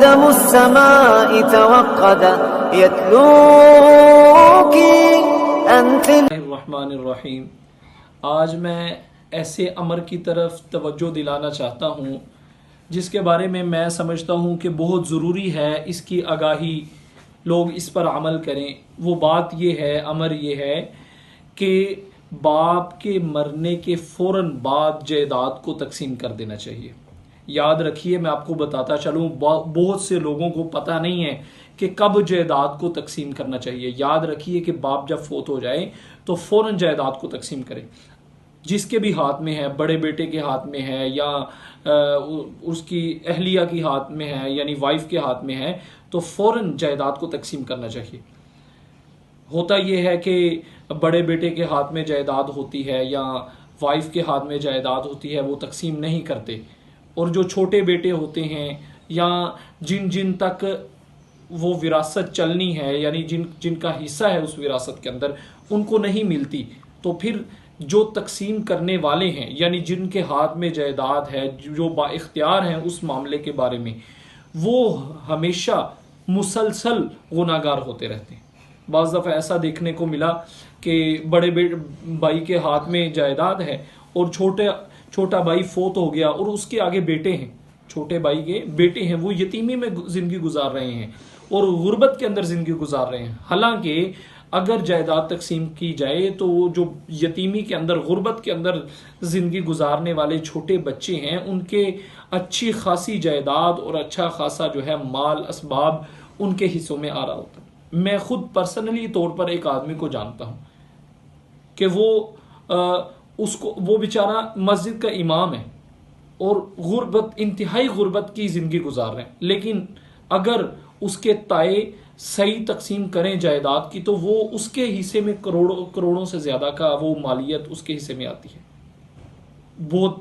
قدم السماء توقد يتلوك أنت الرحمن الرحیم۔ آج میں ایسے امر کی طرف توجہ دلانا چاہتا ہوں جس کے بارے میں سمجھتا ہوں کہ بہت ضروری ہے اس کی آگاہی، لوگ اس پر عمل کریں۔ وہ بات یہ ہے، امر یہ ہے کہ باپ کے مرنے کے فوراً بعد جائیداد کو تقسیم کر دینا چاہیے۔ یاد رکھیے، میں آپ کو بتاتا چلوں، بہت سے لوگوں کو پتہ نہیں ہے کہ کب جائیداد کو تقسیم کرنا چاہیے۔ یاد رکھیے کہ باپ جب فوت ہو جائے تو فوراً جائیداد کو تقسیم کریں۔ جس کے بھی ہاتھ میں ہے، بڑے بیٹے کے ہاتھ میں ہے یا اس کی اہلیہ کے ہاتھ میں ہے، یعنی وائف کے ہاتھ میں ہے، تو فوراً جائیداد کو تقسیم کرنا چاہیے۔ ہوتا یہ ہے کہ بڑے بیٹے کے ہاتھ میں جائیداد ہوتی ہے یا وائف کے ہاتھ میں جائیداد ہوتی ہے، وہ تقسیم نہیں کرتے، اور جو چھوٹے بیٹے ہوتے ہیں یا جن تک وہ وراثت چلنی ہے، یعنی جن کا حصہ ہے اس وراثت کے اندر، ان کو نہیں ملتی، تو پھر جو تقسیم کرنے والے ہیں، یعنی جن کے ہاتھ میں جائیداد ہے، جو با اختیار ہیں اس معاملے کے بارے میں، وہ ہمیشہ مسلسل گناہگار ہوتے رہتے ہیں۔ بعض دفعہ ایسا دیکھنے کو ملا کہ بڑے بھائی کے ہاتھ میں جائیداد ہے اور چھوٹا بھائی فوت ہو گیا، اور اس کے آگے بیٹے ہیں، چھوٹے بھائی کے بیٹے ہیں، وہ یتیمی میں زندگی گزار رہے ہیں اور غربت کے اندر زندگی گزار رہے ہیں۔ حالانکہ اگر جائیداد تقسیم کی جائے تو وہ جو یتیمی کے اندر، غربت کے اندر زندگی گزارنے والے چھوٹے بچے ہیں، ان کے اچھی خاصی جائیداد اور اچھا خاصا جو ہے مال اسباب ان کے حصوں میں آ رہا ہوتا ہے۔ میں خود پرسنلی طور پر ایک آدمی کو جانتا ہوں کہ وہ بیچارہ مسجد کا امام ہے اور انتہائی غربت کی زندگی گزار رہے ہیں، لیکن اگر اس کے تائے صحیح تقسیم کریں جائیداد کی تو وہ اس کے حصے میں کروڑوں سے زیادہ کا وہ مالیت اس کے حصے میں آتی ہے، بہت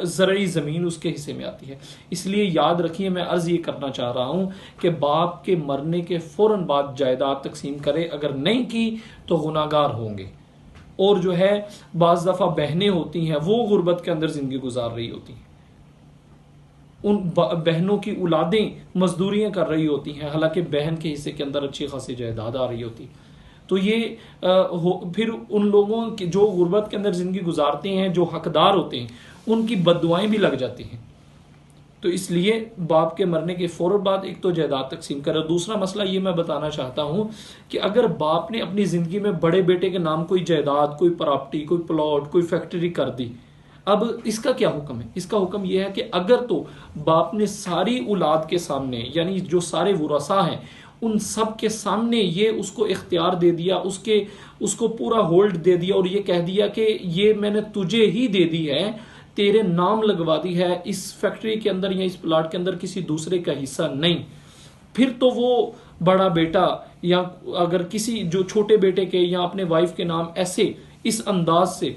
زرعی زمین اس کے حصے میں آتی ہے۔ اس لیے یاد رکھیے، میں عرض یہ کرنا چاہ رہا ہوں کہ باپ کے مرنے کے فوراً بعد جائیداد تقسیم کرے، اگر نہیں کی تو گناہگار ہوں گے۔ اور جو ہے بعض دفعہ بہنیں ہوتی ہیں، وہ غربت کے اندر زندگی گزار رہی ہوتی ہیں، ان بہنوں کی اولادیں مزدوریاں کر رہی ہوتی ہیں، حالانکہ بہن کے حصے کے اندر اچھی خاصی جائیداد آ رہی ہوتی، تو یہ پھر ان لوگوں کی جو غربت کے اندر زندگی گزارتے ہیں، جو حقدار ہوتے ہیں، ان کی بد دعائیں بھی لگ جاتی ہیں۔ تو اس لیے باپ کے مرنے کے فوراً بعد ایک تو جائیداد تقسیم کرے۔ دوسرا مسئلہ یہ میں بتانا چاہتا ہوں کہ اگر باپ نے اپنی زندگی میں بڑے بیٹے کے نام کوئی جائیداد، کوئی پراپرٹی، کوئی پلاٹ، کوئی فیکٹری کر دی، اب اس کا کیا حکم ہے؟ اس کا حکم یہ ہے کہ اگر تو باپ نے ساری اولاد کے سامنے، یعنی جو سارے ورثاء ہیں، ان سب کے سامنے یہ اس کو اختیار دے دیا، اس کو پورا ہولڈ دے دیا اور یہ کہہ دیا کہ یہ میں نے تجھے ہی دے دی ہے، تیرے نام لگوا دی ہے، اس فیکٹری کے اندر یا اس پلاٹ کے اندر کسی دوسرے کا حصہ نہیں، پھر تو وہ بڑا بیٹا یا اگر کسی جو چھوٹے بیٹے کے یا اپنے وائف کے نام ایسے اس انداز سے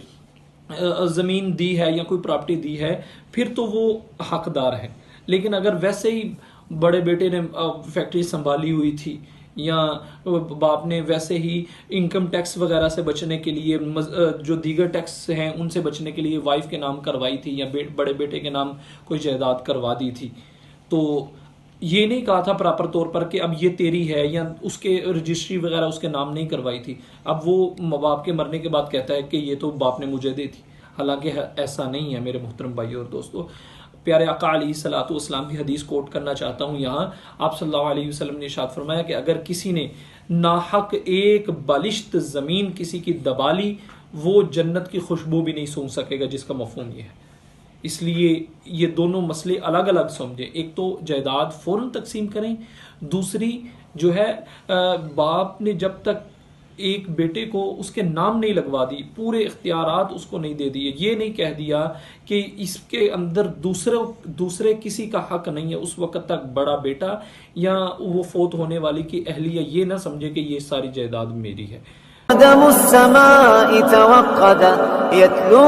زمین دی ہے یا کوئی پراپرٹی دی ہے، پھر تو وہ حقدار ہے۔ لیکن اگر ویسے ہی بڑے بیٹے نے فیکٹری سنبھالی ہوئی تھی یا باپ نے ویسے ہی انکم ٹیکس وغیرہ سے بچنے کے لیے، جو دیگر ٹیکس ہیں ان سے بچنے کے لیے وائف کے نام کروائی تھی یا بڑے بیٹے کے نام کوئی جائیداد کروا دی تھی، تو یہ نہیں کہا تھا پراپر طور پر کہ اب یہ تیری ہے، یا اس کے رجسٹری وغیرہ اس کے نام نہیں کروائی تھی، اب وہ باپ کے مرنے کے بعد کہتا ہے کہ یہ تو باپ نے مجھے دی تھی۔ حالانکہ ایسا نہیں ہے میرے محترم بھائیو اور دوستو۔ پیارے آقا علیہ الصلوۃ والسلام کی حدیث کوٹ کرنا چاہتا ہوں یہاں۔ آپ صلی اللہ علیہ وسلم نے ارشاد فرمایا کہ اگر کسی نے ناحق ایک بالشت زمین کسی کی دبا لی، وہ جنت کی خوشبو بھی نہیں سونگھ سکے گا، جس کا مفہوم یہ ہے۔ اس لیے یہ دونوں مسئلے الگ الگ سمجھیں، ایک تو جائیداد فوراً تقسیم کریں، دوسری جو ہے باپ نے جب تک ایک بیٹے کو اس کے نام نہیں لگوا دی، پورے اختیارات اس کو نہیں دے دیے، یہ نہیں کہہ دیا کہ اس کے اندر دوسرے کسی کا حق نہیں ہے، اس وقت تک بڑا بیٹا یا وہ فوت ہونے والی کی اہلیہ یہ نہ سمجھے کہ یہ ساری جائیداد میری ہے۔ قدم السماء توقد يتلو